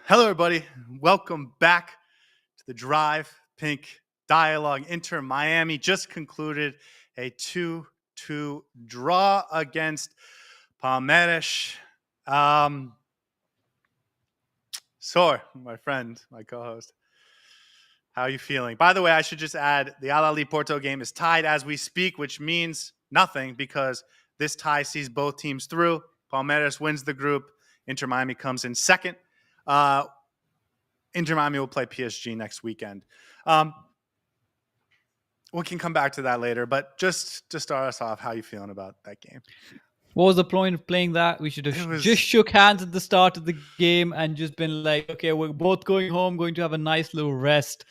Hello, everybody. Welcome back to the Drive Pink Dialogue. Inter Miami just concluded a 2-2 draw against Palmeiras. Sor, my friend, my co-host, how are you feeling? By the way, I should just add the Al Ahly Porto game is tied as we speak, which means nothing because this tie sees both teams through. Palmeiras wins the group. Inter Miami comes in second. Inter Miami will play PSG next weekend. We can come back to that later, but just to start us off, how are you feeling about that game? What was the point of playing that? We should have just shook hands at the start of the game and just been like, okay, we're both going home, going to have a nice little rest.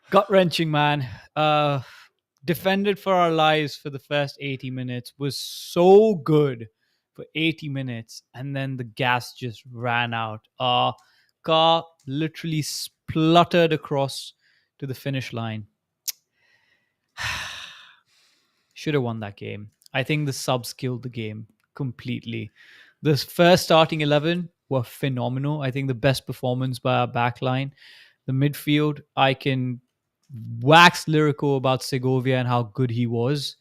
Gut-wrenching, man. Defended for our lives for the first 80 minutes. Was so good for 80 minutes. And then the gas just ran out. Our car literally spluttered across to the finish line. Should have won that game. I think the subs killed the game completely. The first starting 11 were phenomenal. I think the best performance by our backline. The midfield, I can wax lyrical about Segovia and how good he was.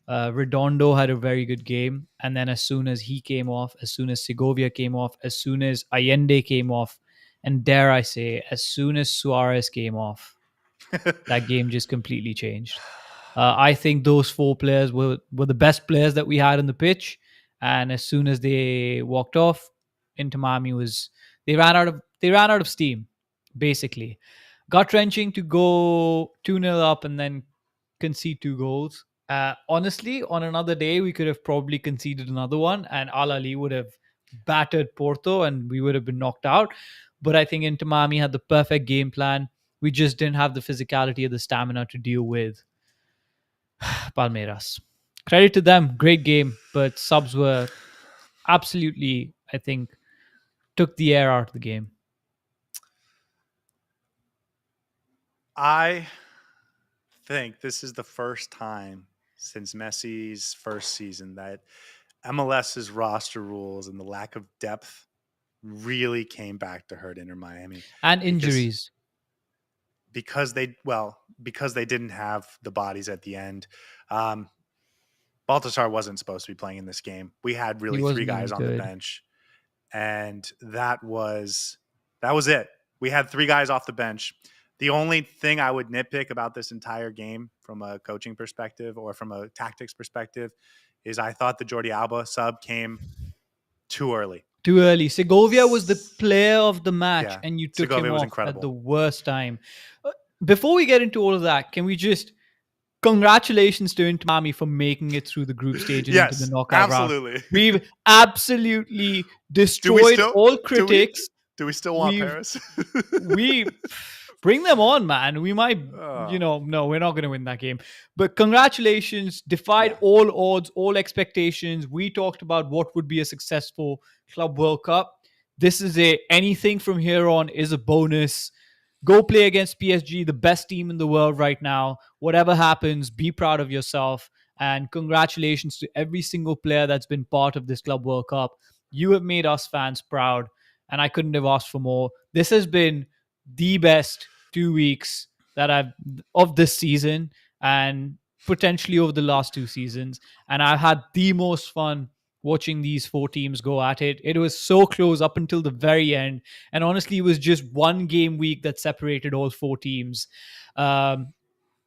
Redondo had a very good game. And then as soon as he came off, as soon as Segovia came off, as soon as Allende came off, and dare I say, as soon as Suarez came off, that game just completely changed. I think those four players were the best players that we had on the pitch. And as soon as they walked off, Inter Miami they ran out of steam, basically. Gut wrenching to go 2-0 up and then concede 2 goals. Honestly, on another day, we could have probably conceded another one, and Al Ahly would have battered Porto, and we would have been knocked out. But I think Inter Miami had the perfect game plan. We just didn't have the physicality or the stamina to deal with Palmeiras. Credit to them, great game, but subs were absolutely, I think, took the air out of the game. I think this is the first time since Messi's first season that MLS's roster rules and the lack of depth really came back to hurt Inter Miami. And injuries. Because they didn't have the bodies at the end. Baltasar wasn't supposed to be playing in this game. We had really three guys on the bench, and that was it. We had three guys off the bench. The only thing I would nitpick about this entire game from a coaching perspective or from a tactics perspective is I thought the Jordi Alba sub came too early. Segovia was the player of the match, and you took him off at the worst time. Before we get into all of that, can we just congratulations to Inter Miami for making it through the group stage and into the knockout round. We've absolutely destroyed all critics. Do we still want Paris? We bring them on, man. We might, no, we're not going to win that game. But congratulations, defied all odds, all expectations. We talked about what would be a successful Club World Cup. This is anything from here on is a bonus. Go play against PSG, the best team in the world right now. Whatever happens, be proud of yourself. And congratulations to every single player that's been part of this Club World Cup. You have made us fans proud, and I couldn't have asked for more. This has been the best 2 weeks of this season and potentially over the last 2 seasons. And I've had the most fun watching these four teams go at it. It was so close up until the very end. And honestly, it was just one game week that separated all four teams. Al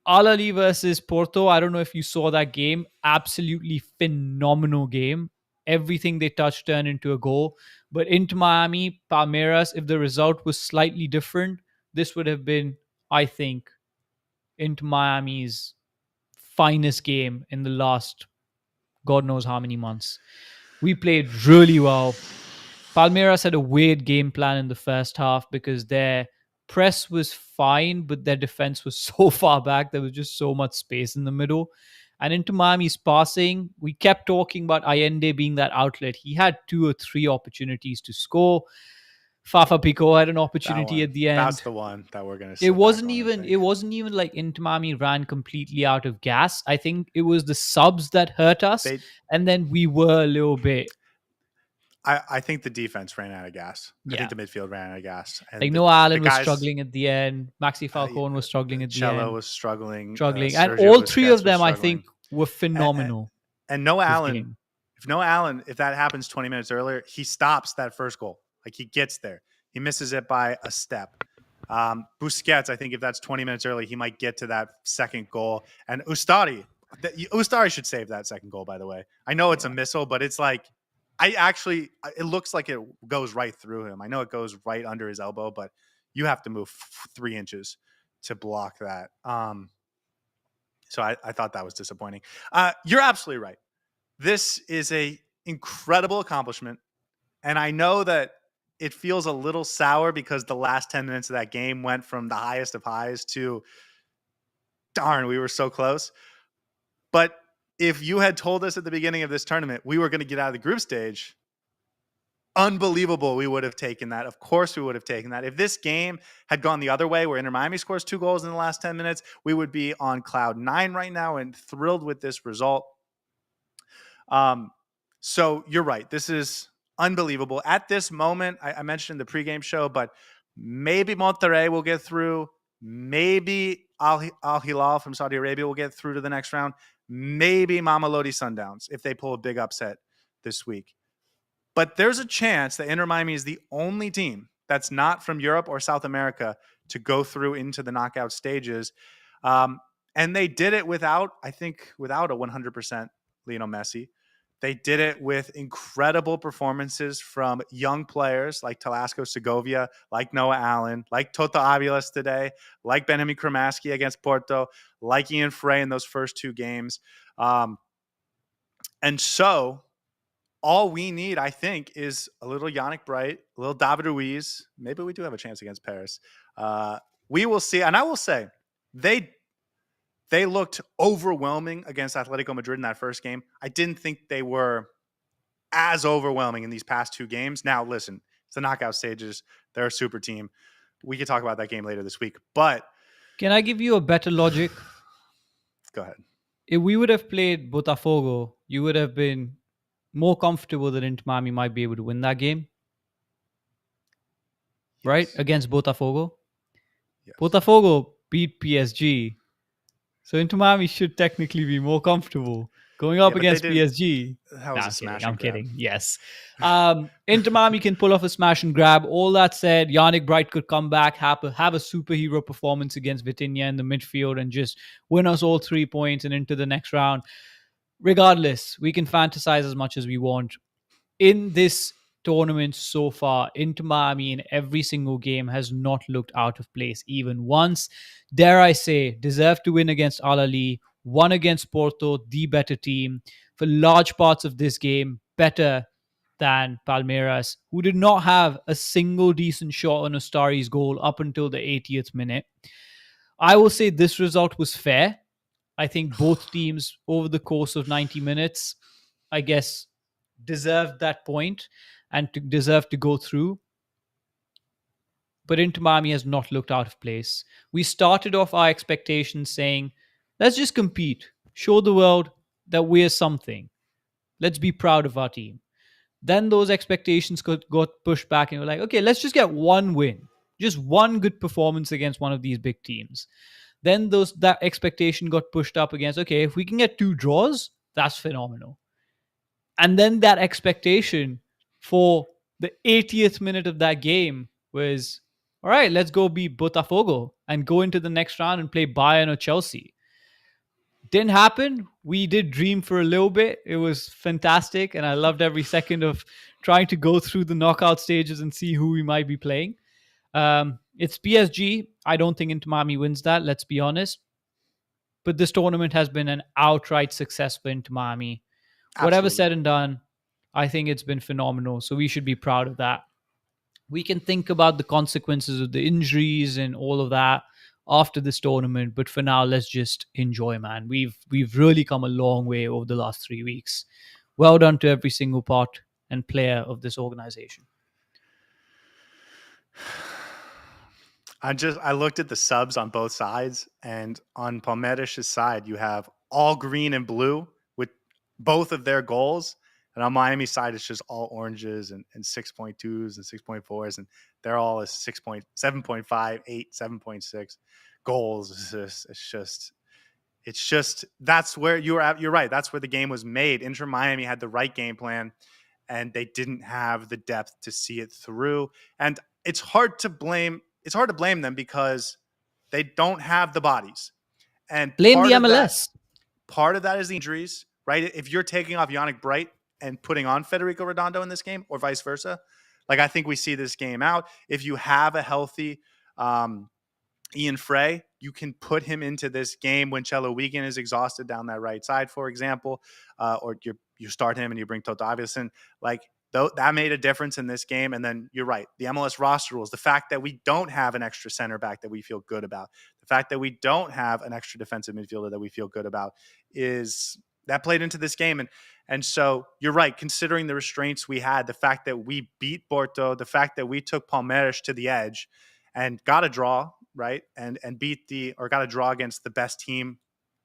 Ahly versus Porto, I don't know if you saw that game. Absolutely phenomenal game. Everything they touched turned into a goal. But Inter Miami, Palmeiras, if the result was slightly different, this would have been, I think, Inter Miami's finest game in the last God knows how many months. We played really well. Palmeiras had a weird game plan in the first half because their press was fine, but their defense was so far back. There was just so much space in the middle. And into Miami's passing, we kept talking about Allende being that outlet. He had 2 or 3 opportunities to score. Fafa Pico had an opportunity at the end. That's the one that we're going to. It wasn't even like Inter Miami ran completely out of gas. I think it was the subs that hurt us, and then we were a little bit. I think the defense ran out of gas. Yeah. I think the midfield ran out of gas. And like Noah Allen was struggling at the end. Maxi Falcone was struggling at the end. Cello was struggling. And all three of them, I think, were phenomenal. And Noah Allen, if that happens 20 minutes earlier, he stops that first goal. Like he gets there. He misses it by a step. Busquets, I think if that's 20 minutes early, he might get to that second goal. And Ustari should save that second goal, by the way. I know it's a missile, but it's like, it looks like it goes right through him. I know it goes right under his elbow, but you have to move 3 inches to block that. So I thought that was disappointing. You're absolutely right. This is a incredible accomplishment. And I know that it feels a little sour because the last 10 minutes of that game went from the highest of highs to, darn, we were so close. But if you had told us at the beginning of this tournament we were going to get out of the group stage, unbelievable, we would have taken that. Of course we would have taken that. If this game had gone the other way, where Inter Miami scores 2 goals in the last 10 minutes, we would be on cloud 9 right now and thrilled with this result. So you're right. This is unbelievable. At this moment, I mentioned in the pregame show, but maybe Monterrey will get through. Maybe Al Hilal from Saudi Arabia will get through to the next round. Maybe Mamelodi Sundowns if they pull a big upset this week. But there's a chance that Inter Miami is the only team that's not from Europe or South America to go through into the knockout stages. And they did it without a 100% Lionel Messi. They did it with incredible performances from young players like Talasco Segovia, like Noah Allen, like Tota Aviles today, like Benjamin Kramaski against Porto, like Ian Frey in those first 2 games. And so all we need, I think, is a little Yannick Bright, a little David Ruiz. Maybe we do have a chance against Paris. We will see. And I will say, they looked overwhelming against Atletico Madrid in that first game. I didn't think they were as overwhelming in these past 2 games. Now, listen, it's the knockout stages. They're a super team. We can talk about that game later this week. But can I give you a better logic? Go ahead. If we would have played Botafogo, you would have been more comfortable that Inter Miami might be able to win that game. Yes. Right? Against Botafogo. Yes. Botafogo beat PSG. So Inter Miami should technically be more comfortable going up against PSG. That was a smash I'm kidding. Yes. Inter Miami can pull off a smash and grab. All that said, Yannick Bright could come back, have a superhero performance against Vitinha in the midfield and just win us all 3 points and into the next round. Regardless, we can fantasize as much as we want. In this tournament so far, Inter Miami in every single game has not looked out of place even once. Dare I say, deserved to win against Al Ahly, won against Porto, the better team. For large parts of this game, better than Palmeiras, who did not have a single decent shot on Ustari's goal up until the 80th minute. I will say this result was fair. I think both teams over the course of 90 minutes, I guess, deserved that point and deserve to go through. But Inter Miami has not looked out of place. We started off our expectations saying, let's just compete. Show the world that we're something. Let's be proud of our team. Then those expectations got pushed back and we're like, okay, let's just get one win. Just one good performance against one of these big teams. Then that expectation got pushed up against, okay, if we can get 2 draws, that's phenomenal. And then that expectation for the 80th minute of that game was, all right, let's go beat Botafogo and go into the next round and play Bayern or Chelsea. Didn't happen. We did dream for a little bit. It was fantastic. And I loved every second of trying to go through the knockout stages and see who we might be playing. It's PSG. I don't think Inter Miami wins that, let's be honest. But this tournament has been an outright success for Inter Miami. Absolutely. Whatever said and done, I think it's been phenomenal. So we should be proud of that. We can think about the consequences of the injuries and all of that after this tournament. But for now, let's just enjoy, man. We've really come a long way over the last 3 weeks. Well done to every single part and player of this organization. I looked at the subs on both sides, and on Palmeiras' side, you have all green and blue with both of their goals. And on Miami's side, it's just all oranges and 6.2s and 6.4s, and they're all a 7.5, 8, 7.6 goals. It's just that's where you're at. You're right. That's where the game was made. Inter Miami had the right game plan, and they didn't have the depth to see it through. And it's hard to blame. It's hard to blame them because they don't have the bodies. And blame the MLS. Part of that is the injuries, right? If you're taking off Yannick Bright and putting on Federico Redondo in this game, or vice versa, like I think we see this game out. If you have a healthy Ian Frey, you can put him into this game when Chelo Wigan is exhausted down that right side, for example, or you start him and you bring Toto Avison. Like that made a difference in this game. And then you're right, the MLS roster rules, the fact that we don't have an extra center back that we feel good about, the fact that we don't have an extra defensive midfielder that we feel good about, is that played into this game. And so you're right, considering the restraints we had, the fact that we beat Porto, the fact that we took Palmeiras to the edge and got a draw, right? And got a draw against the best team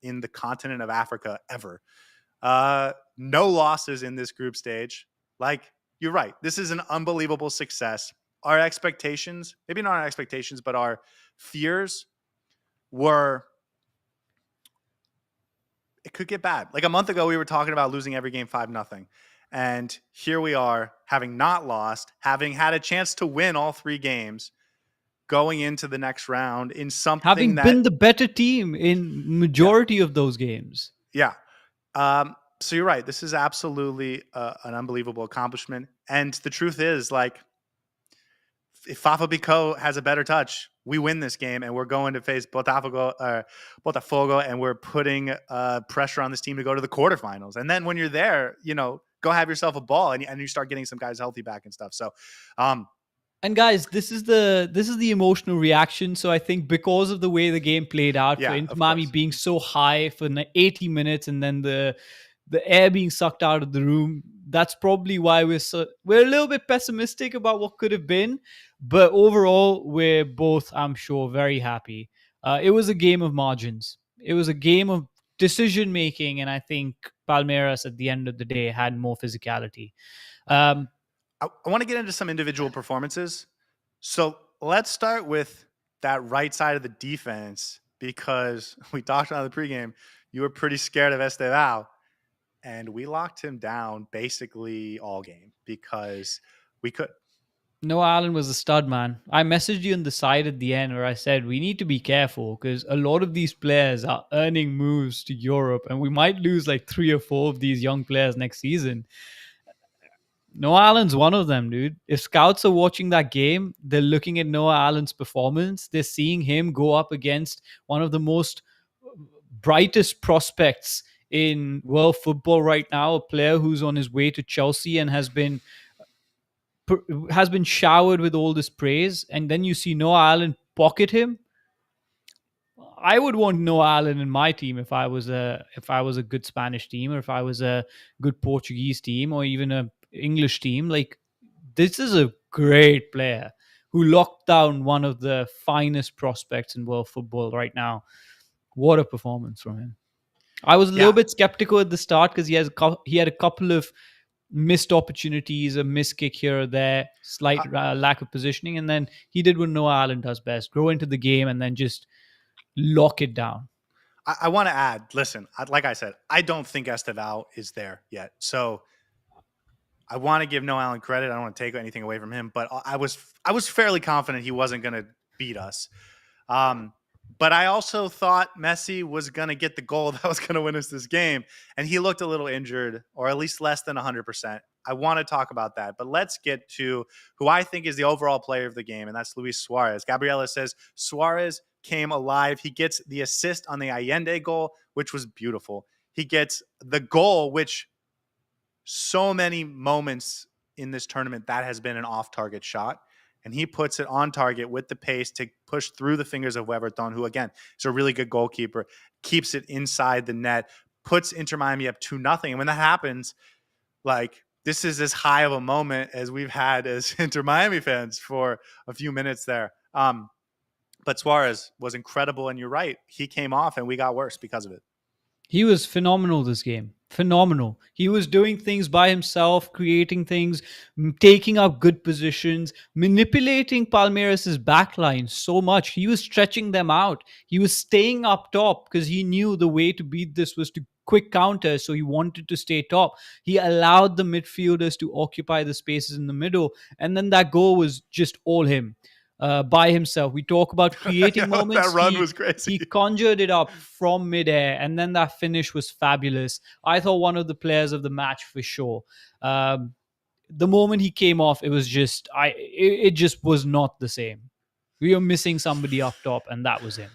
in the continent of Africa ever. No losses in this group stage. Like, you're right. This is an unbelievable success. Our expectations, maybe not our expectations, but our fears were, it could get bad. Like a month ago, we were talking about losing every game 5-0. And here we are, having not lost, having had a chance to win all 3 games, going into the next round in something having been the better team in majority of those games. Yeah. So you're right. This is absolutely an unbelievable accomplishment. And the truth is, like, if Fafa Picault has a better touch, we win this game, and we're going to face Botafogo, and we're putting pressure on this team to go to the quarterfinals. And then when you're there, go have yourself a ball, and you start getting some guys healthy back and stuff. So, and guys, this is the emotional reaction. So I think because of the way the game played out, for Inter Miami being so high for 80 minutes, and then the air being sucked out of the room, that's probably why we're a little bit pessimistic about what could have been. But overall, we're both, I'm sure, very happy. It was a game of margins. It was a game of decision making, and I think Palmeiras at the end of the day had more physicality. I want to get into some individual performances. So let's start with that right side of the defense, because we talked about the pregame. You were pretty scared of Estevao, and we locked him down basically all game because we could. Noah Allen was a stud, man. I messaged you on the side at the end where I said we need to be careful because a lot of these players are earning moves to Europe, and we might lose like 3 or 4 of these young players next season. Noah Allen's one of them, dude. If scouts are watching that game, they're looking at Noah Allen's performance. They're seeing him go up against one of the most brightest prospects in world football right now, a player who's on his way to Chelsea and has been showered with all this praise. And then you see Noah Allen pocket him. I would want Noah Allen in my team if I was a good Spanish team, or if I was a good Portuguese team, or even a English team. Like, this is a great player who locked down one of the finest prospects in world football right now. What a performance from him. I was a little bit skeptical at the start because he had a couple of missed opportunities, a missed kick here or there, slight lack of positioning, and then he did what Noah Allen does best: grow into the game and then just lock it down. I want to add, listen, like I said, I don't think Estevao is there yet. So I want to give Noah Allen credit. I don't want to take anything away from him, but I was fairly confident he wasn't going to beat us. But I also thought Messi was going to get the goal that was going to win us this game. And he looked a little injured, or at least less than 100%. I want to talk about that. But let's get to who I think is the overall player of the game, and that's Luis Suarez. Gabriela says Suarez came alive. He gets the assist on the Allende goal, which was beautiful. He gets the goal, which so many moments in this tournament that has been an off-target shot. And he puts it on target with the pace to push through the fingers of Weverton, who, again, is a really good goalkeeper, keeps it inside the net, puts Inter Miami up 2-0. And when that happens, like, this is as high of a moment as we've had as Inter Miami fans for a few minutes there. But Suarez was incredible, and you're right. He came off, and we got worse because of it. He was phenomenal this game. Phenomenal. He was doing things by himself, creating things, taking up good positions, manipulating Palmeiras' backline so much. He was stretching them out. He was staying up top because he knew the way to beat this was to quick counter. So he wanted to stay top. He allowed the midfielders to occupy the spaces in the middle. And then that goal was just all him. By himself. We talk about creating moments. That run was crazy. He conjured it up from midair, and then that finish was fabulous. I thought one of the players of the match for sure. The moment he came off, it was just it just was not the same. We were missing somebody up top, and that was him.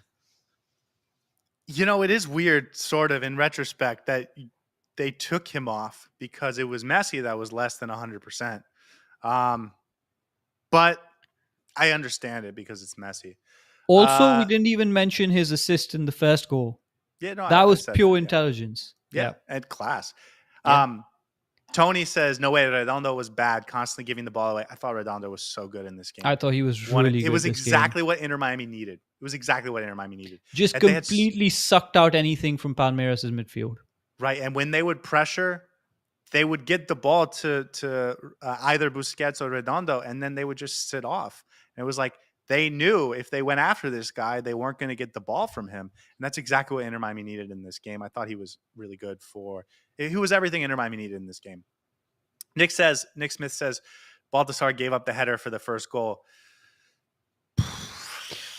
It is weird, sort of, in retrospect, that they took him off because it was Messi that was less than 100%. But I understand it because it's Messi. Also, we didn't even mention his assist in the first goal. Yeah, no, that was pure intelligence. Yeah, and class. Yeah. Tony says, no way, Redondo was bad, constantly giving the ball away. I thought Redondo was so good in this game. I thought he was really good. It was exactly what Inter Miami needed. Just completely sucked out anything from Palmeiras' midfield. Right, and when they would pressure, they would get the ball to either Busquets or Redondo, and then they would just sit off. And it was like they knew if they went after this guy, they weren't going to get the ball from him. And that's exactly what Inter Miami needed in this game. I thought he was really good he was everything Inter Miami needed in this game. Nick Smith says, Baltasar gave up the header for the first goal.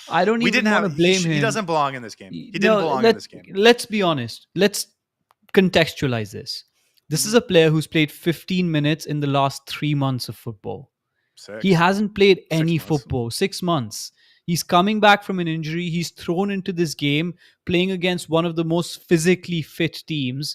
I don't even want to blame him. He doesn't belong in this game. He didn't belong in this game. Let's be honest. Let's contextualize this. This is a player who's played 15 minutes in the last 3 months of football. He hasn't played any football. 6 months. He's coming back from an injury. He's thrown into this game playing against one of the most physically fit teams.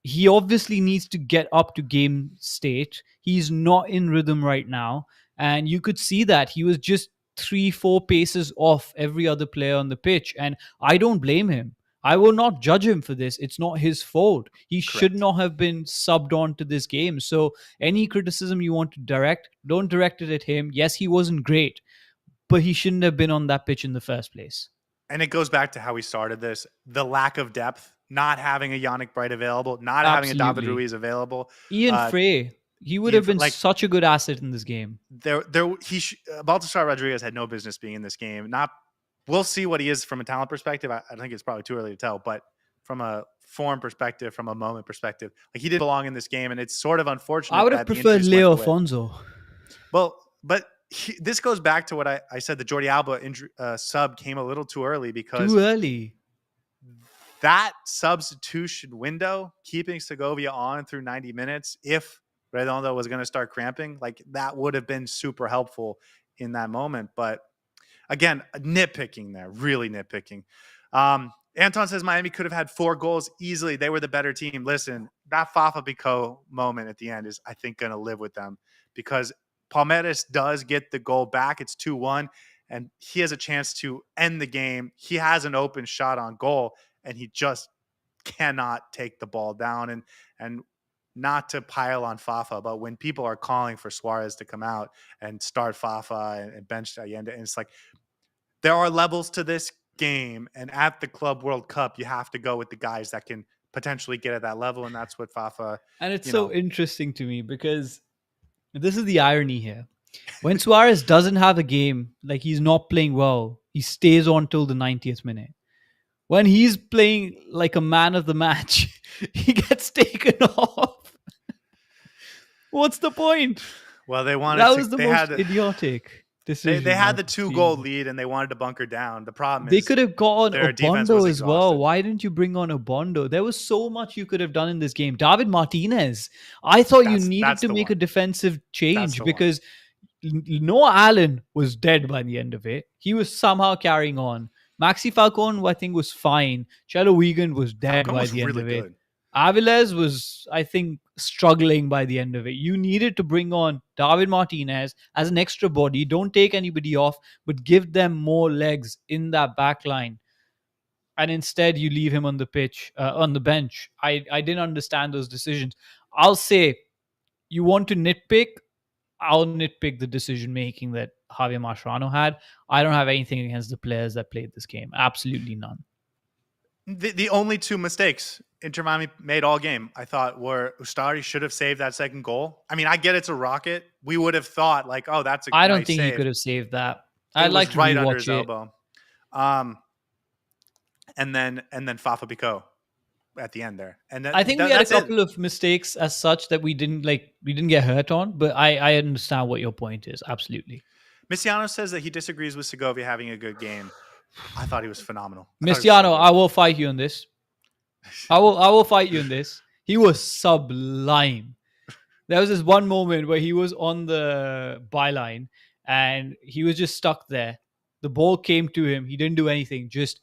He obviously needs to get up to game state. He's not in rhythm right now. And you could see that. He was just 3-4 paces off every other player on the pitch. And I don't blame him. I will not judge him for this. It's not his fault. He should not have been subbed on to this game. So any criticism you want to direct, don't direct it at him. Yes, he wasn't great, but he shouldn't have been on that pitch in the first place. And it goes back to how we started this. The lack of depth, not having a Yannick Bright available, not having a David Ruiz available. Ian Frey, he would have been such a good asset in this game. Baltasar Rodriguez had no business being in this game. We'll see what he is from a talent perspective. I think it's probably too early to tell, but from a form perspective, from a moment perspective, he didn't belong in this game, and it's sort of unfortunate. I would have preferred Leo Afonso. Well, but this goes back to what I said. The Jordi Alba sub came a little too early because that substitution window, keeping Segovia on through 90 minutes, if Redondo was going to start cramping, that would have been super helpful in that moment. But again, nitpicking there, really nitpicking. Anton says Miami could have had 4 goals easily. They were the better team. Listen, that Fafa Picault moment at the end is, I think, going to live with them because Palmeiras does get the goal back. It's 2-1, and he has a chance to end the game. He has an open shot on goal, and he just cannot take the ball down. And not to pile on Fafa, but when people are calling for Suarez to come out and start Fafa and bench Allende, and it's like, there are levels to this game, and at the Club World Cup, you have to go with the guys that can potentially get at that level, and that's what Fafa. And it's so interesting to me because this is the irony here. When Suarez doesn't have a game, he's not playing well, he stays on till the 90th minute. When he's playing like a man of the match, he gets taken off. What's the point? Well, they wanted that was the most idiotic decision. They had the 2-goal lead and they wanted to bunker down. The problem is they could have gone Obondo as well. Why didn't you bring on Obondo? There was so much you could have done in this game. David Martinez. I thought you needed to make a defensive change because Noah Allen was dead by the end of it. He was somehow carrying on. Maxi Falcone, I think, was fine. Cello Wiegand was dead by the end of it. Good. Aviles was, I think, struggling by the end of it. You needed to bring on David Martinez as an extra body. Don't take anybody off, but give them more legs in that back line. And instead, you leave him on the pitch, on the bench. I didn't understand those decisions. I'll say, you want to nitpick? I'll nitpick the decision-making that Javier Mascherano had. I don't have anything against the players that played this game. Absolutely none. The only two mistakes Inter Miami made all game, I thought, were Ustari should have saved that second goal. I mean, I get it's a rocket. We would have thought like, oh, that's a I don't nice think he save. could have saved that. It I'd like was to right under rewatch his it. elbow. And then Fafa Pico at the end there. And I think we had a couple of mistakes as such that we didn't get hurt on, but I understand what your point is. Absolutely. Misiano says that he disagrees with Segovia having a good game. I thought he was phenomenal. Misiano, I will fight you on this. I will fight you on this. He was sublime. There was this one moment where he was on the byline and he was just stuck there. The ball came to him. He didn't do anything. Just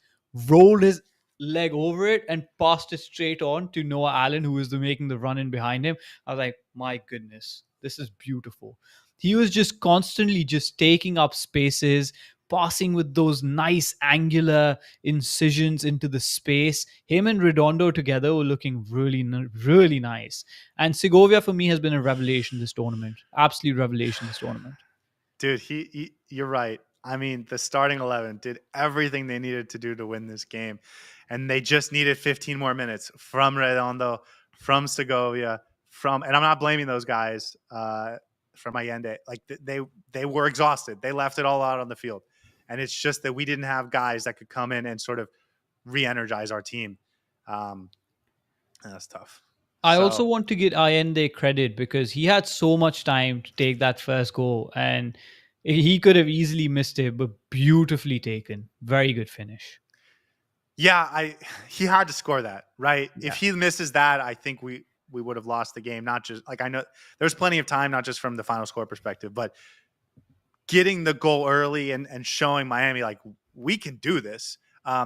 rolled his leg over it and passed it straight on to Noah Allen, who was making the run in behind him. I was like, my goodness, this is beautiful. He was just constantly just taking up spaces, passing with those nice angular incisions into the space. Him and Redondo together were looking really, really nice. And Segovia, for me, has been a revelation this tournament. Absolute revelation this tournament. Dude, you're right. I mean, the starting 11 did everything they needed to do to win this game. And they just needed 15 more minutes from Redondo, from Segovia, and I'm not blaming those guys from Allende. Like they were exhausted. They left it all out on the field. And it's just that we didn't have guys that could come in and sort of re-energize our team. That's tough. I also want to give Allende credit because he had so much time to take that first goal and he could have easily missed it, but beautifully taken. Very good finish. Yeah, he had to score that, right? Yeah. If he misses that, I think we would have lost the game. Not just like I know there's plenty of time, not just from the final score perspective, but getting the goal early and showing Miami like we can do this.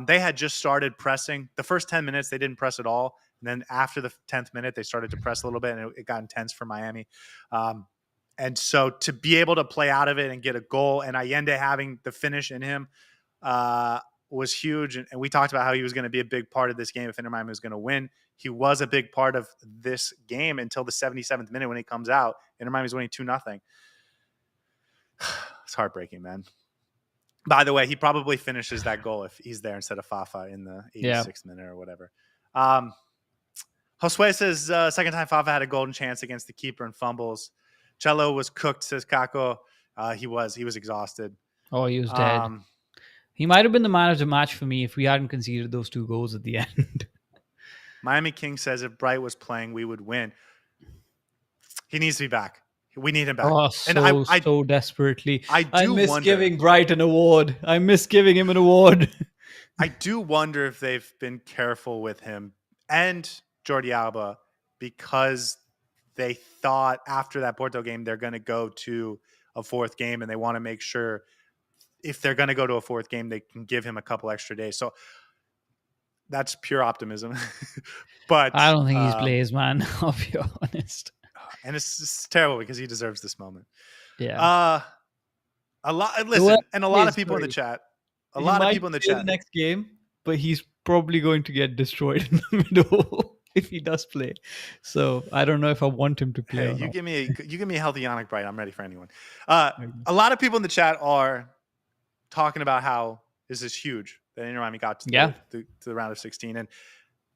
They had just started pressing. The first 10 minutes they didn't press at all, and then after the 10th minute they started to press a little bit, and it got intense for Miami. And so to be able to play out of it and get a goal, and Allende having the finish in him was huge. And we talked about how he was going to be a big part of this game if Inter Miami was going to win. He was a big part of this game until the 77th minute when he comes out. Inter Miami's winning 2-0. It's heartbreaking, man. By the way, he probably finishes that goal if he's there instead of Fafa in the 86th minute or whatever. Josue says second time Fafa had a golden chance against the keeper and fumbles. Cello was cooked, says Kako. He was exhausted. Oh, he was dead. He might have been the man of the match for me if we hadn't conceded those 2 goals at the end. Miami King says if Bright was playing, we would win. He needs to be back. We need him back. Oh, so desperately. I miss giving Bright an award. I miss giving him an award. I do wonder if they've been careful with him and Jordi Alba because they thought after that Porto game they're going to go to a 4th game and they want to make sure if they're going to go to a 4th game, they can give him a couple extra days. So that's pure optimism. But I don't think he plays, man. I'll be honest. And it's terrible because he deserves this moment. Yeah. A lot of people in the chat. A lot of people in the chat. The next game, but he's probably going to get destroyed in the middle if he does play. So I don't know if I want him to play. Hey, you give me a healthy Yannick Bright. I'm ready for anyone. A lot of people in the chat are talking about how this is huge that Inter Miami got to the round of 16. And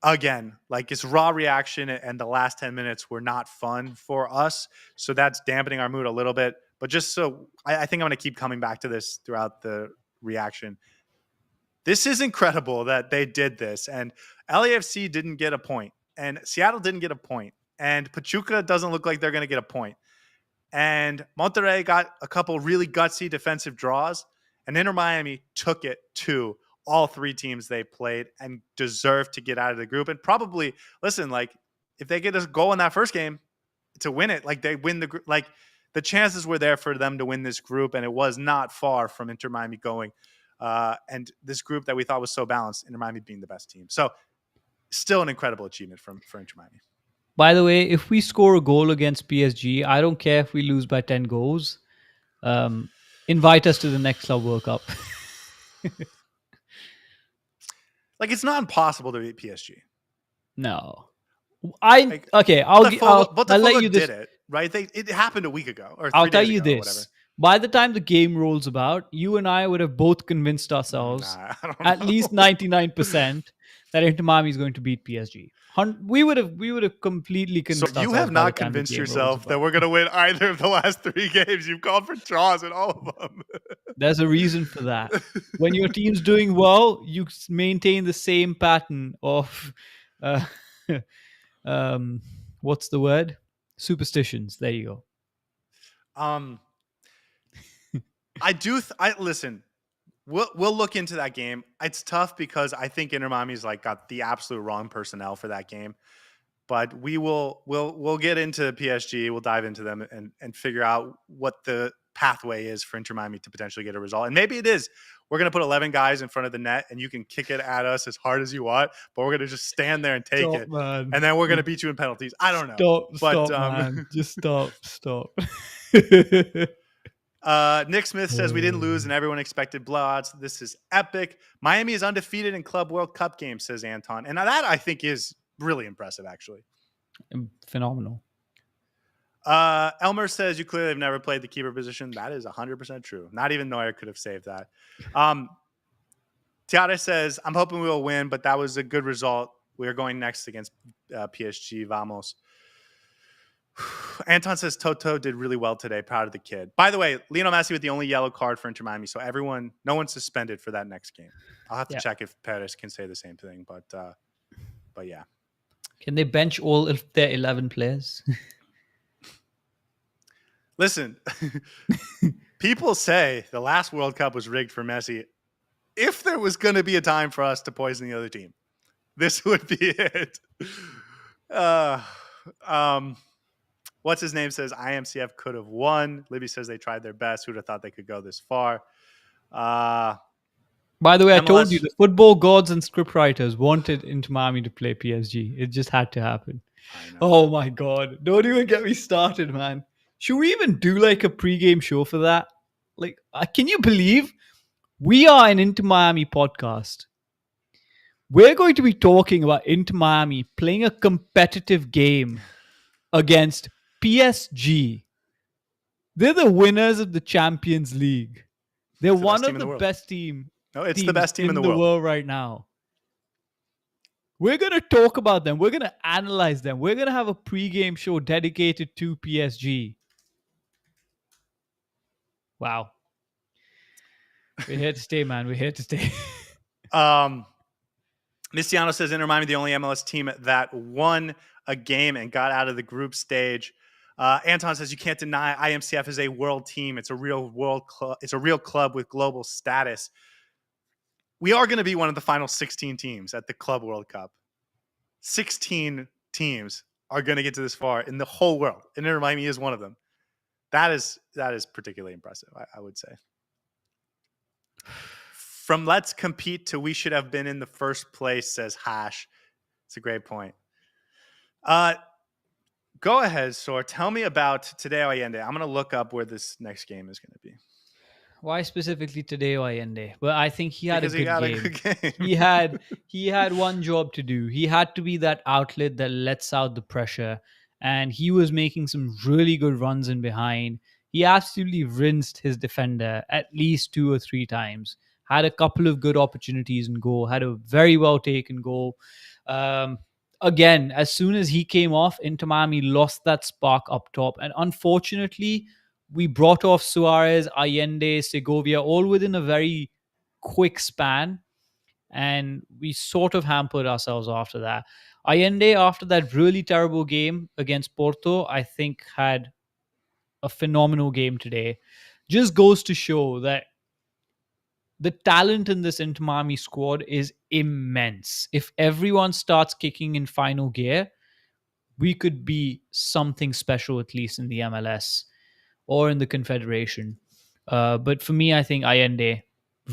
again, like it's raw reaction and the last 10 minutes were not fun for us. So that's dampening our mood a little bit. But just so I think I'm going to keep coming back to this throughout the reaction. This is incredible that they did this. And LAFC didn't get a point. And Seattle didn't get a point. And Pachuca doesn't look like they're going to get a point. And Monterrey got a couple really gutsy defensive draws. And Inter Miami took it to all 3 teams they played and deserved to get out of the group. And probably, listen, like if they get a goal in that first game to win it, like they win the group, like the chances were there for them to win this group. And it was not far from Inter Miami going. And this group that we thought was so balanced, Inter Miami being the best team. So still an incredible achievement for Inter Miami. By the way, if we score a goal against PSG, I don't care if we lose by 10 goals. Invite us to the next Club World Cup. Like it's not impossible to beat PSG. No, I'll let you did it right. It happened a week ago. Or I'll tell you this: by the time the game rolls about, you and I would have both convinced ourselves, at least 99%, that Inter Miami is going to beat PSG. We would have completely convinced ourselves. So you have not convinced yourself that we're going to win either of the last 3 games. You've called for draws in all of them. There's a reason for that. When your team's doing well, you maintain the same pattern of, what's the word? Superstitions. There you go. I listen. We'll look into that game. It's tough because I think Inter Miami's got the absolute wrong personnel for that game. But we'll get into PSG. We'll dive into them and figure out what the pathway is for Inter Miami to potentially get a result. And maybe it is. We're going to put 11 guys in front of the net and you can kick it at us as hard as you want, but we're going to just stand there and take it. Man. And then we're going to beat you in penalties. I don't know. Stop, man. Just stop. Nick Smith says we didn't lose and everyone expected blowouts. This is epic. Miami is undefeated in Club World Cup games, says Anton. And that I think is really impressive, actually. Phenomenal. Elmer says you clearly have never played the keeper position. That is 100% true. Not even Neuer could have saved that. Tiara says, I'm hoping we will win, but that was a good result. We are going next against PSG. Vamos. Anton says Toto did really well today. Proud of the kid. By the way, Lionel Messi with the only yellow card for Inter Miami. So no one's suspended for that next game. I'll have to check if Perez can say the same thing, but yeah. Can they bench all of their 11 players? Listen, people say the last World Cup was rigged for Messi. If there was going to be a time for us to poison the other team, this would be it. What's his name says IMCF could have won. Libby says they tried their best. Who'd have thought they could go this far? By the way, MLS, I told you the football gods and scriptwriters wanted Inter Miami to play PSG. It just had to happen. Oh my God. Don't even get me started, man. Should we even do a pregame show for that? Can you believe we are an Inter Miami podcast? We're going to be talking about Inter Miami playing a competitive game against PSG. They're the winners of the Champions League. They're one of the best teams. No, it's the best team in the world right now. We're going to talk about them. We're going to analyze them. We're going to have a pregame show dedicated to PSG. Wow. We're here to stay, man. We're here to stay. Mistiano says Inter Miami, the only MLS team that won a game and got out of the group stage. Anton says you can't deny IMCF is a world team. It's a real world club. It's a real club with global status. We are going to be one of the final 16 teams at the Club World Cup. 16 teams are going to get to this far in the whole world. And Inter Miami is one of them. That is particularly impressive, I would say. From let's compete to we should have been in the first place, says Hash. It's a great point. Go ahead, Sor. Tell me about Tadeo Allende. I'm going to look up where this next game is going to be. Why specifically Tadeo Allende? Well, I think he had a good game. He had one job to do. He had to be that outlet that lets out the pressure. And he was making some really good runs in behind. He absolutely rinsed his defender at least 2 or 3 times. Had a couple of good opportunities in goal. Had a very well taken goal. Again, as soon as he came off, Inter Miami lost that spark up top. And unfortunately, we brought off Suarez, Allende, Segovia, all within a very quick span. And we sort of hampered ourselves after that. Allende, after that really terrible game against Porto, I think had a phenomenal game today. Just goes to show that the talent in this Inter Miami squad is immense. If everyone starts kicking in final gear, we could be something special, at least in the MLS or in the Confederation. But for me, I think Allende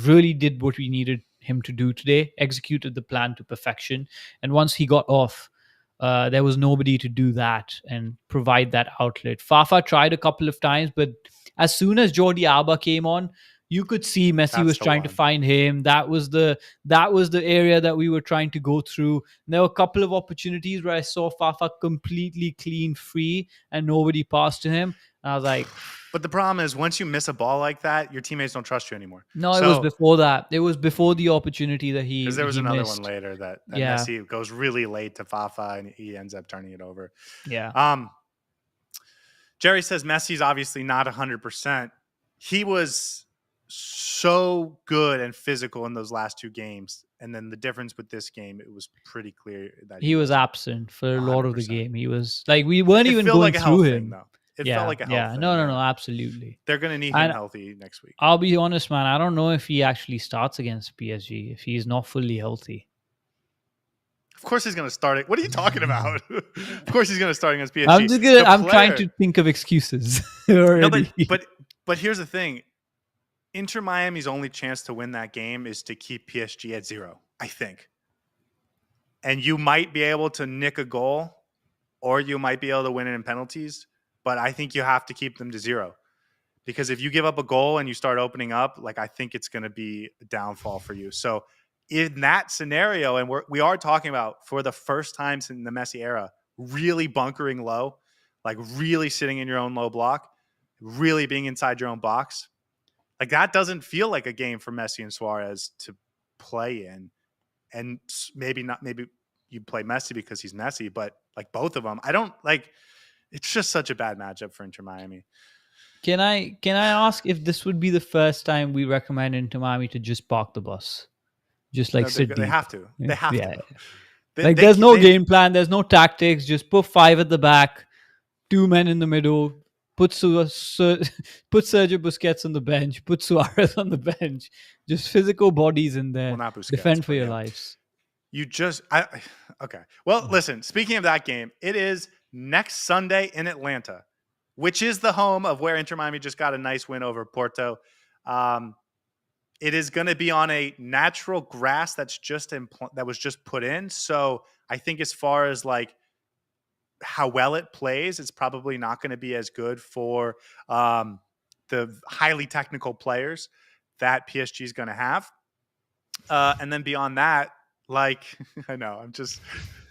really did what we needed him to do today, executed the plan to perfection. And once he got off, there was nobody to do that and provide that outlet. Fafa tried a couple of times, but as soon as Jordi Alba came on, you could see Messi was trying to find him. That was the area that we were trying to go through. And there were a couple of opportunities where I saw Fafa completely clean free and nobody passed to him. And I was like, but the problem is once you miss a ball like that, your teammates don't trust you anymore. No, it was before that. It was before the opportunity that he because there was another missed. one later that Messi goes really late to Fafa and he ends up turning it over. Yeah. Jerry says Messi's obviously not 100%. He was so good and physical in those last two games. And then the difference with this game, it was pretty clear that he was absent for a lot of the 100%. game. He was like, we weren't even going like a through him. Thing, though. It felt like a health thing. No, absolutely. They're going to need him healthy next week. I'll be honest, man. I don't know if he actually starts against PSG if he's not fully healthy. Of course he's going to start it. What are you talking about? Of course he's going to start against PSG. I'm trying to think of excuses already. No, but here's the thing. Inter Miami's only chance to win that game is to keep PSG at 0, I think. And you might be able to nick a goal or you might be able to win it in penalties, but I think you have to keep them to 0. Because if you give up a goal and you start opening up, like I think it's going to be a downfall for you. So in that scenario, and we are talking about for the first time in the Messi era, really bunkering low, like really sitting in your own low block, really being inside your own box. Like that doesn't feel like a game for Messi and Suarez to play in. And maybe you play Messi because he's Messi, but like both of them, I don't like. It's just such a bad matchup for Inter Miami. Can I ask if this would be the first time we recommend Inter Miami to just park the bus, just like sit deep? They have to. They have to. There's no game plan. There's no tactics. Just put 5 at the back, 2 men in the middle. Put Sergio Busquets on the bench. Put Suarez on the bench. Just physical bodies in there. Well, not Busquets, defend for your lives. Okay. Well, listen, speaking of that game, it is next Sunday in Atlanta, which is the home of where Inter Miami just got a nice win over Porto. It is going to be on a natural grass that was just put in. So I think as far as like how well it plays, it's probably not going to be as good for the highly technical players that PSG is going to have. And then beyond that, like I know, I'm just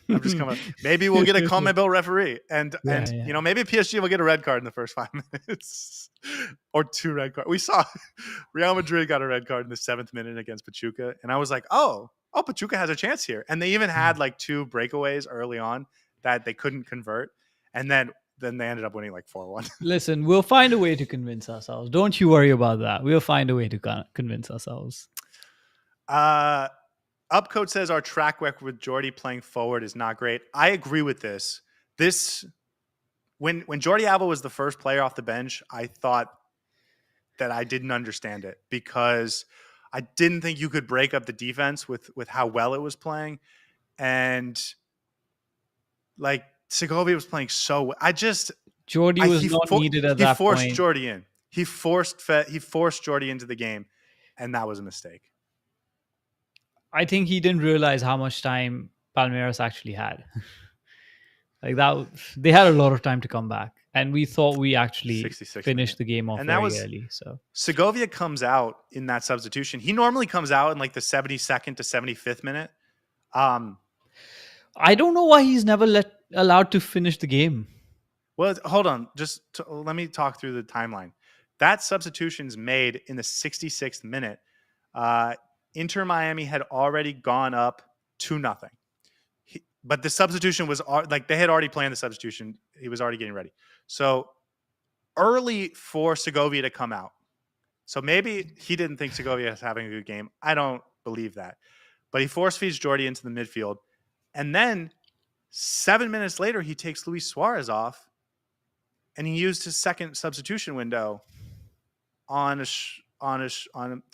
coming. Maybe we'll get a CONMEBOL referee, and you know, maybe PSG will get a red card in the first 5 minutes, or 2 red cards. We saw Real Madrid got a red card in the 7th minute against Pachuca, and I was like, oh, Pachuca has a chance here, and they even had like 2 breakaways early on that they couldn't convert, and then they ended up winning like 4-1. Listen, we'll find a way to convince ourselves. Don't you worry about that. We'll find a way to convince ourselves. Upcoat says our track record with Jordi playing forward is not great. I agree with this. When Jordi Alba was the first player off the bench, I thought that I didn't understand it because I didn't think you could break up the defense with how well it was playing. And like Segovia was playing so well. Jordi was not needed at that point. He forced Jordi in. He forced Jordi into the game, and that was a mistake. I think he didn't realize how much time Palmeiras actually had. Like that, they had a lot of time to come back, and we thought we actually finished the game off very early. So Segovia comes out in that substitution. He normally comes out in like the 72nd to 75th minute. I don't know why he's never allowed to finish the game. Well, hold on. Let me talk through the timeline. That substitution's made in the 66th minute. Inter Miami had already gone up 2-0. But the substitution was like they had already planned the substitution. He was already getting ready. So early for Segovia to come out. So maybe he didn't think Segovia was having a good game. I don't believe that. But he force feeds Jordi into the midfield. And then 7 minutes later, he takes Luis Suarez off. And he used his second substitution window to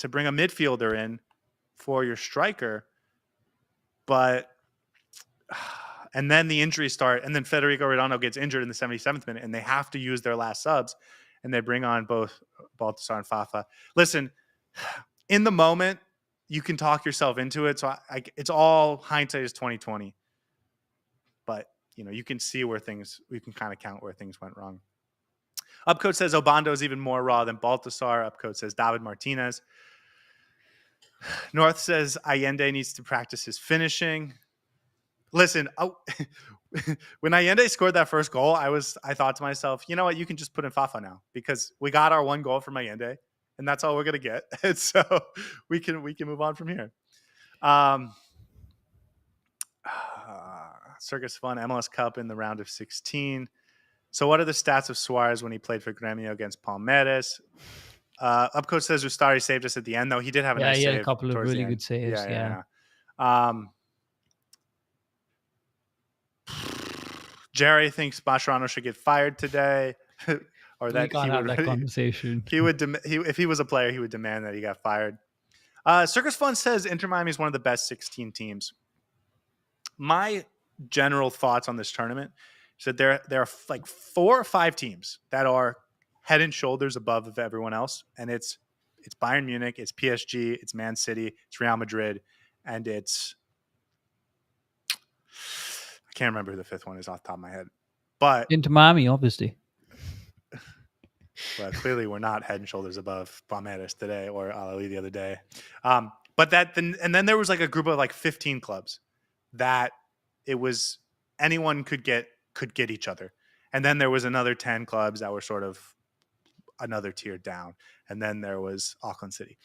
bring a midfielder in for your striker. And then the injuries start, and then Federico Redondo gets injured in the 77th minute, and they have to use their last subs, and they bring on both Baltasar and Fafa. Listen, in the moment, you can talk yourself into it. So it's all hindsight is 2020. But you know, you can see we can kind of count where things went wrong. Upcoat says Obando is even more raw than Baltasar. Upcoat says David Martinez. North says Allende needs to practice his finishing. Listen, when Allende scored that first goal, I thought to myself, you know what, you can just put in Fafa now because we got our one goal from Allende, and that's all we're gonna get. And so we can move on from here. Circus Fun MLS Cup in the round of 16. So what are the stats of Suarez when he played for Gremio against Palmeiras? Upcoach says Ustari saved us at the end, though. He did have a nice save. He had a couple of really good saves. Yeah. Jerry thinks Mascherano should get fired today, or that we can't have that conversation. He would, if he was a player, he would demand that he got fired. Circus Fun says Inter Miami is one of the best 16 teams. My general thoughts on this tournament is that there are like 4 or 5 teams that are head and shoulders above of everyone else, and it's Bayern Munich, it's PSG, it's Man City, it's Real Madrid, and it's I can't remember who the 5th one is off the top of my head, but Inter Miami, obviously. Well, clearly we're not head and shoulders above Palmeiras today or Al-Ahly the other day, but then there was like a group of like 15 clubs that it was anyone could get each other, and then there was another 10 clubs that were sort of another tier down, and then there was Auckland City.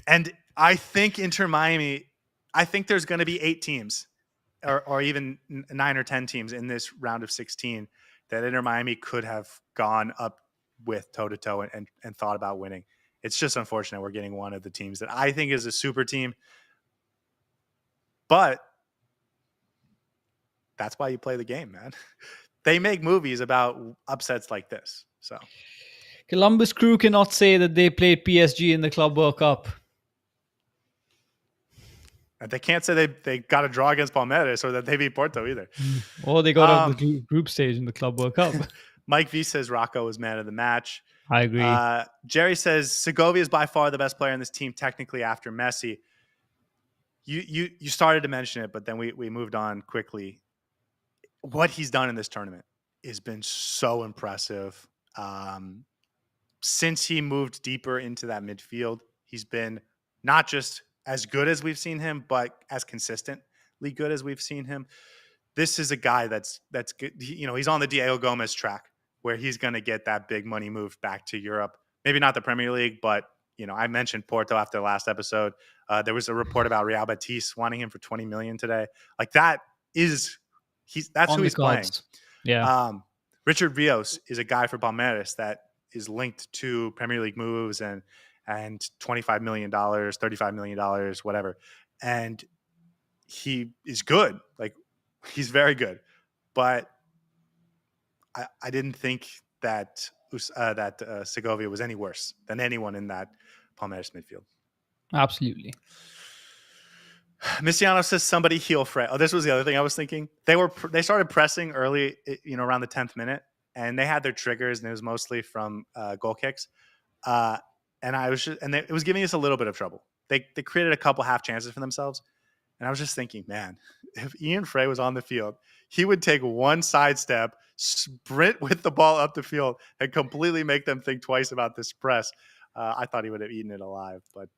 And I think Inter Miami, I think there's going to be 8 teams or even 9 or 10 teams in this round of 16 that Inter Miami could have gone up with toe-to-toe and thought about winning. It's just unfortunate we're getting one of the teams that I think is a super team, but that's why you play the game, man. They make movies about upsets like this. So Columbus Crew cannot say that they played PSG in the Club World Cup. And they can't say they got a draw against Palmeiras or that they beat Porto either. Or they got out the group stage in the Club World Cup. Mike V says Rocco was man of the match. I agree. Jerry says Segovia is by far the best player in this team technically after Messi. You started to mention it, but then we moved on quickly. What he's done in this tournament has been so impressive. Since he moved deeper into that midfield, he's been not just as good as we've seen him, but as consistently good as we've seen him. This is a guy that's good. He's on the Diego Gomez track where he's going to get that big money move back to Europe. Maybe not the Premier League, but I mentioned Porto after the last episode. There was a report about Real Betis wanting him for 20 million today. Like that's who he's playing. Yeah. Richard Rios is a guy for Palmeiras that is linked to Premier League moves and $25 million, $35 million, whatever. And he is good. Like he's very good. But I didn't think that Segovia was any worse than anyone in that Palmeiras midfield. Absolutely. Missiano says somebody heel Frey. Oh, this was the other thing I was thinking. They started pressing early, around the 10th minute, and they had their triggers, and it was mostly from goal kicks. And it was giving us a little bit of trouble. They created a couple half chances for themselves, and I was just thinking, man, if Ian Frey was on the field, he would take one sidestep, sprint with the ball up the field, and completely make them think twice about this press. I thought he would have eaten it alive, but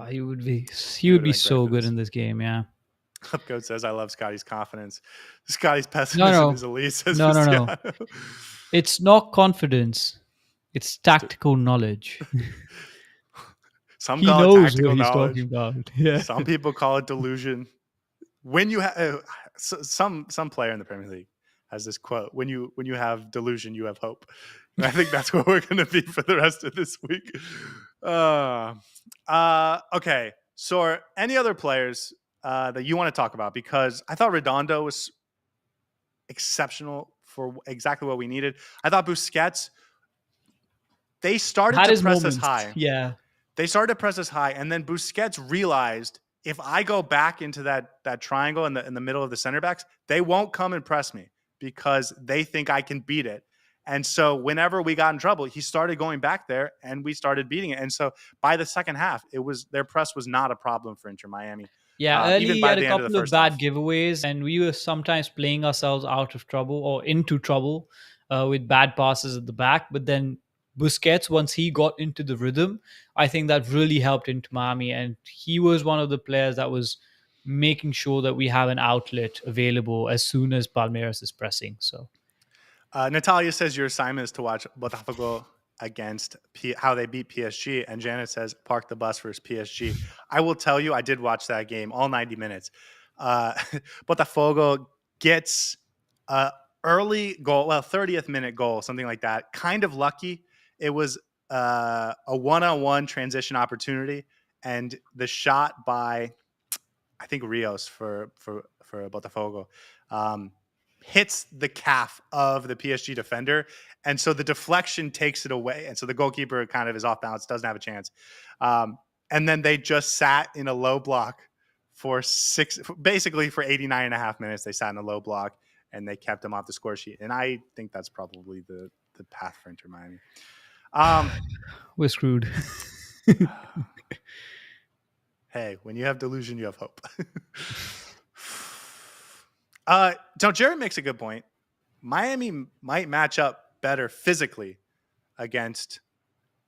he would be so good in this game. Yeah. Upcode says, "I love Scotty's confidence. Scotty's pessimism is elite." No. It's not confidence; it's tactical knowledge. Some he call knows it tactical what he's knowledge. Talking about. Yeah. Some people call it delusion. When you have some player in the Premier League has this quote: "When you have delusion, you have hope." And I think that's what we're going to be for the rest of this week. Okay. So, any other players that you want to talk about? Because I thought Redondo was exceptional for exactly what we needed. I thought Busquets. They started to press us high. Yeah. They started to press us high, and then Busquets realized if I go back into that triangle in the middle of the center backs, they won't come and press me because they think I can beat it. And so whenever we got in trouble, he started going back there and we started beating it. And so by the second half, their press was not a problem for Inter Miami. Yeah, early he had a couple of bad giveaways, and we were sometimes playing ourselves out of trouble or into trouble with bad passes at the back. But then Busquets, once he got into the rhythm, I think that really helped Inter Miami. And he was one of the players that was making sure that we have an outlet available as soon as Palmeiras is pressing. So Natalia says your assignment is to watch Botafogo against how they beat PSG, and Janet says park the bus versus PSG. I will tell you, I did watch that game all 90 minutes. Botafogo gets a early goal, well, 30th minute goal, something like that. Kind of lucky. It was a one-on-one transition opportunity, and the shot by I think Rios for Botafogo hits the calf of the PSG defender, and so the deflection takes it away, and so the goalkeeper kind of is off balance, doesn't have a chance, and then they just sat in a low block for basically for 89 and a half minutes. They sat in a low block and they kept him off the score sheet, and I think that's probably the path for Inter Miami. We're screwed. Hey, when you have delusion, you have hope. So Jared makes a good point. Miami might match up better physically against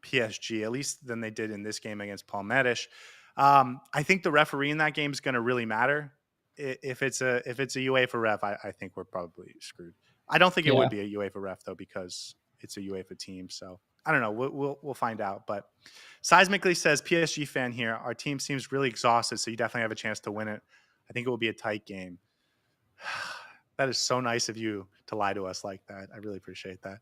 PSG, at least than they did in this game against Palmeiras. I think the referee in that game is going to really matter. If it's a UEFA ref, I think we're probably screwed. I don't think it would be a UEFA ref though, because it's a UEFA team. So I don't know. We'll find out. But Seismically says, PSG fan here. Our team seems really exhausted, so you definitely have a chance to win it. I think it will be a tight game. That is so nice of you to lie to us like that. I really appreciate that.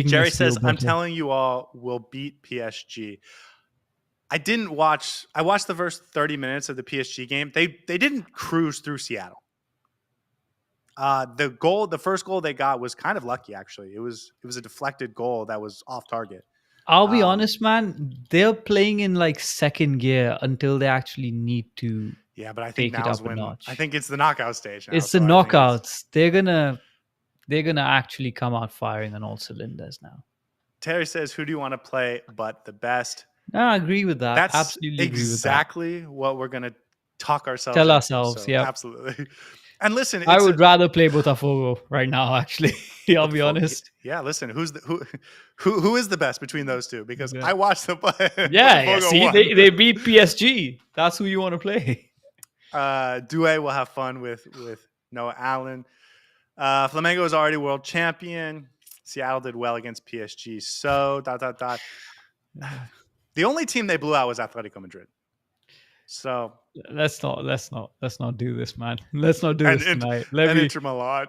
Jerry says, I'm telling you all, we'll beat PSG. I watched the first 30 minutes of the PSG game. They didn't cruise through Seattle. The first goal they got was kind of lucky, actually. It was a deflected goal that was off target. I'll be honest, man. They're playing in like second gear until they actually need to. Yeah, but I think now's when I think it's the knockout stage now. It's the knockouts. They're gonna actually come out firing on all cylinders now. Terry says, "Who do you want to play but the best?" No, I agree with that. That's absolutely exactly what we're gonna talk ourselves. Tell ourselves, so, yeah, absolutely. And listen, I would rather play Botafogo right now. Actually, I'll be honest. Yeah, listen, who is the best between those two? Because I watched them play. Yeah. See, they beat PSG. That's who you want to play. Due will have fun with Noah Allen. Flamengo is already world champion. Seattle did well against PSG. So ... The only team they blew out was Atletico Madrid. So let's not do this, man. Let's not do this tonight. Inter Milan.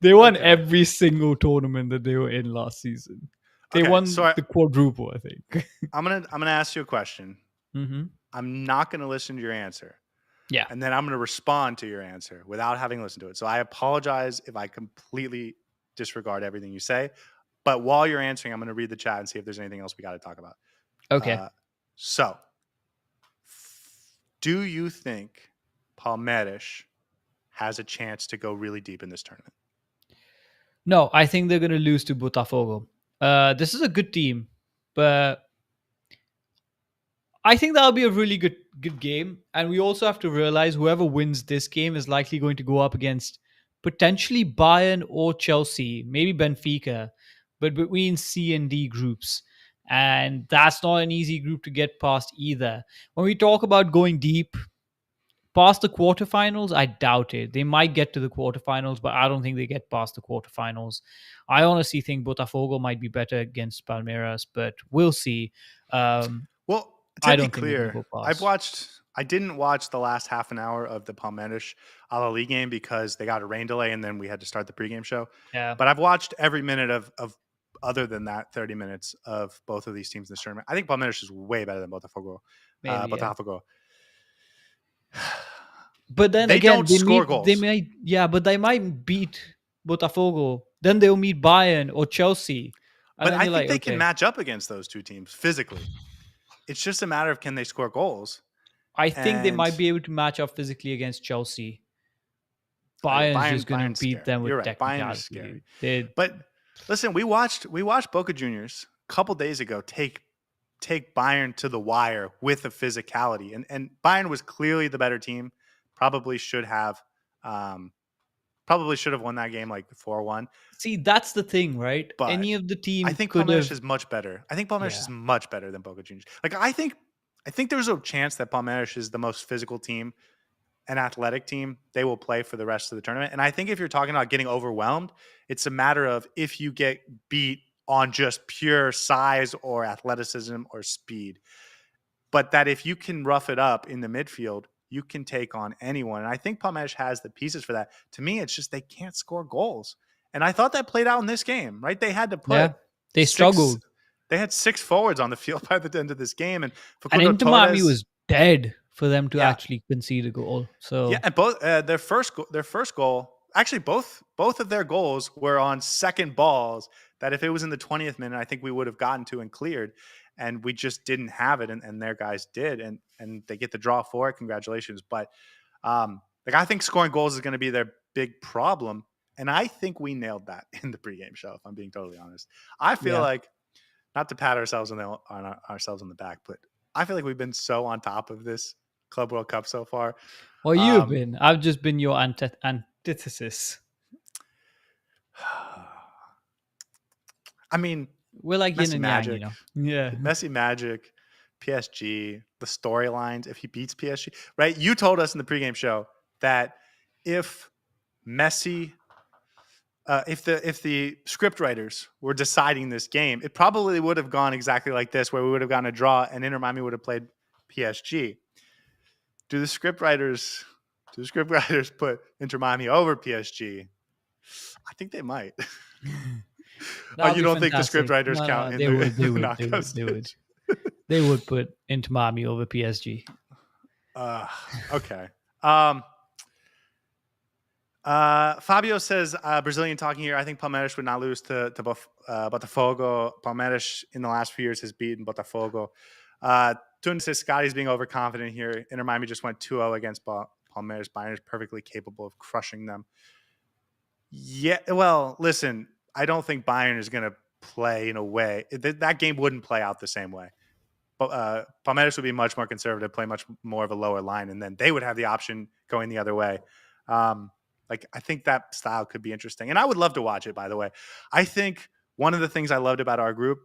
They won every single tournament that they were in last season. They won the quadruple, I think. I'm gonna ask you a question. Mm-hmm. I'm not gonna listen to your answer. Yeah. And then I'm gonna respond to your answer without having listened to it. So I apologize if I completely disregard everything you say. But while you're answering, I'm gonna read the chat and see if there's anything else we got to talk about. Okay. So, do you think Palmeiras has a chance to go really deep in this tournament? No, I think they're going to lose to Botafogo. This is a good team, but I think that'll be a really good game. And we also have to realize whoever wins this game is likely going to go up against potentially Bayern or Chelsea, maybe Benfica, but between C and D groups. And that's not an easy group to get past either. When we talk about going deep past the quarterfinals, I doubt it. They might get to the quarterfinals, but I don't think they get past the quarterfinals. I honestly think Botafogo might be better against Palmeiras, but we'll see. Well, to be clear, I didn't watch the last half an hour of the Palmeiras Al-Ahly game because they got a rain delay and then we had to start the pregame show. Yeah. But I've watched every minute of other than that 30 minutes of both of these teams in this tournament. I think Palmeiras is way better than Botafogo. Botafogo. But then they don't score goals. But they might beat Botafogo. Then they'll meet Bayern or Chelsea. But I think they can match up against those two teams physically. It's just a matter of can they score goals. I think they might be able to match up physically against Chelsea. Bayern's just going to beat them with technicality. But listen, we watched Boca Juniors a couple days ago take Bayern to the wire with the physicality, and Bayern was clearly the better team. Probably should have Probably should have won that game like 4-1. See, that's the thing, right? But any of the team I think could Palmeiras have. is much better. I think Palmeiras is much better than Boca Juniors. Like I think there's a chance that Palmeiras is the most physical team, an athletic team. They will play for the rest of the tournament. And I think if you're talking about getting overwhelmed, it's a matter of if you get beat on just pure size or athleticism or speed. But that if you can rough it up in the midfield, you can take on anyone. And I think Palmeiras has the pieces for that. To me, it's just they can't score goals. And I thought that played out in this game, right? They had to put they struggled. They had 6 forwards on the field by the end of this game. And Inter Miami was dead for them to actually concede a goal. So yeah, and both their first goal, actually both of their goals were on second balls that if it was in the 20th minute, I think we would have gotten to and cleared. And we just didn't have it, and their guys did, and they get the draw for it. Congratulations. But like I think scoring goals is going to be their big problem, and I think we nailed that in the pregame show. If I'm being totally honest, I feel like, not to pat ourselves on the back, but I feel like we've been so on top of this Club World Cup so far. Well, you've been. I've just been your antithesis. I mean, we're like Messi yin and magic, yang, you know? Yeah. Messi magic, PSG, the storylines. If he beats PSG, right? You told us in the pregame show that if Messi, if the script writers were deciding this game, it probably would have gone exactly like this, where we would have gotten a draw and Inter Miami would have played PSG. Do the script writers put Inter Miami over PSG? I think they might. You don't think the script writers count? They would. They would put Inter Miami over PSG. Okay. Fabio says, Brazilian talking here, I think Palmeiras would not lose to Botafogo. Palmeiras in the last few years has beaten Botafogo. Tun says Scotty's being overconfident here. Inter Miami just went 2-0 against Palmeiras. Bayern is perfectly capable of crushing them. Yeah, well, listen, I don't think Bayern is going to play in a way. That game wouldn't play out the same way. But Palmeiras would be much more conservative, play much more of a lower line, and then they would have the option going the other way. Like I think that style could be interesting. And I would love to watch it, by the way. I think one of the things I loved about our group,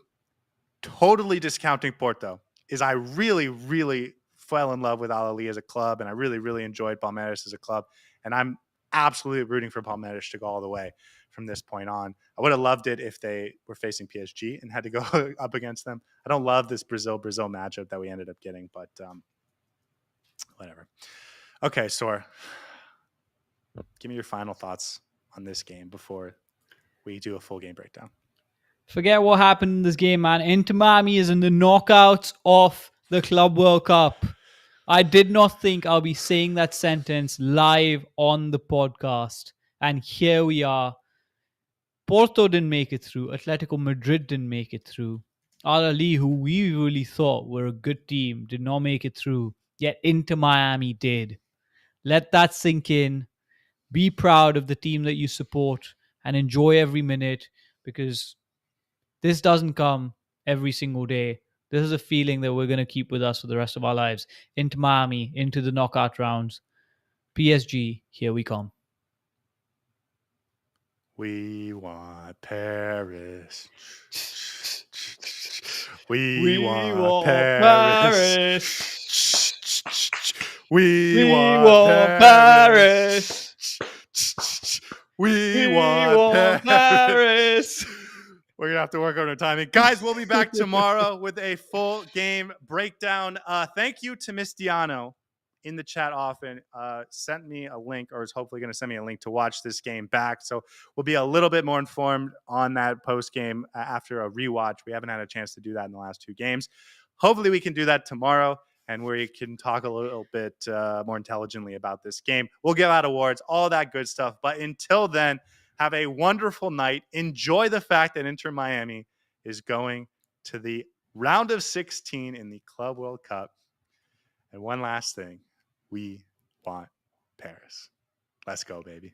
totally discounting Porto, is I really, really fell in love with Al Ahly as a club, and I really, really enjoyed Palmeiras as a club. And I'm absolutely rooting for Palmeiras to go all the way from this point on. I would have loved it if they were facing PSG and had to go up against them. I don't love this Brazil matchup that we ended up getting, but whatever. Okay, Sor, give me your final thoughts on this game before we do a full game breakdown. Forget what happened in this game, man. Inter Miami is in the knockouts of the Club World Cup. I did not think I'll be saying that sentence live on the podcast. And here we are. Porto didn't make it through. Atletico Madrid didn't make it through. Al Ahly, who we really thought were a good team, did not make it through. Yet Inter Miami did. Let that sink in. Be proud of the team that you support and enjoy every minute, because this doesn't come every single day. This is a feeling that we're going to keep with us for the rest of our lives. Into Miami, into the knockout rounds. PSG, here we come. We want Paris. We want Paris. We want Paris. We want Paris. We're going to have to work on our timing. Guys, we'll be back tomorrow with a full game breakdown. Thank you to Miss Diano in the chat often. Sent me a link, or is hopefully going to send me a link to watch this game back. So we'll be a little bit more informed on that post game after a rewatch. We haven't had a chance to do that in the last 2 games. Hopefully we can do that tomorrow, and we can talk a little bit more intelligently about this game. We'll give out awards, all that good stuff. But until then, have a wonderful night. Enjoy the fact that Inter Miami is going to the round of 16 in the Club World Cup. And one last thing, we want Paris. Let's go, baby.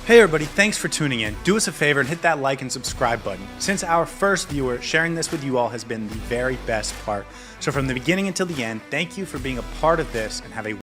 Hey everybody, thanks for tuning in. Do us a favor and hit that like and subscribe button. Since our first viewer, sharing this with you all has been the very best part. So from the beginning until the end, thank you for being a part of this, and have a